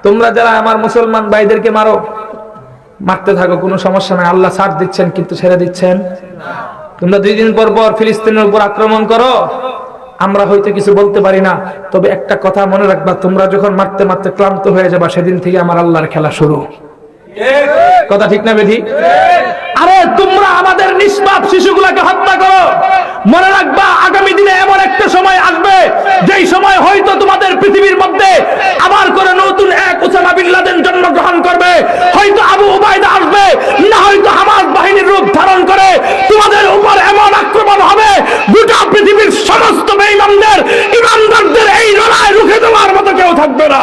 তোমরা যারা আমার মুসলমান ভাইদেরকে মারো, মারতে থাকো, কোনো সমস্যা নাই, আল্লাহ ছাড় দিচ্ছেন, কিন্তু ছেড়ে দিচ্ছেন না। তোমরা 2 দিন পর পর ফিলিস্তিনের উপর আক্রমণ করো, আমরা হয়তো কিছু বলতে পারি না, তবে একটা কথা মনে রাখবা, তোমরা যখন মারতে মারতে ক্লান্ত হয়ে যাবা, সেদিন থেকে আমার আল্লাহর খেলা শুরু। কথা ঠিক না বেঠি? আরে তোমরা আমাদের নিষ্পাপ শিশুগুলোকে হত্যা করো, মনে রাখবা আগামী দিনে এমন একটা সময় আসবে, যেই সময় হয়তো তোমাদের পৃথিবীর মধ্যে আবার করে নতুন এক ওসামা বিন লাদেন জন্মগ্রহণ করবে, হয়তো আবু উবাইদা আসবে, না হয়তো হামাস বাহিনীর রূপ ধারণ করে তোমাদের উপর এমন আক্রমণ হবে, গোটা পৃথিবীর সমস্ত বেঈমানদের ইমানদারদের এই লড়াই রুখে দেওয়ার মতো কেউ থাকবে না।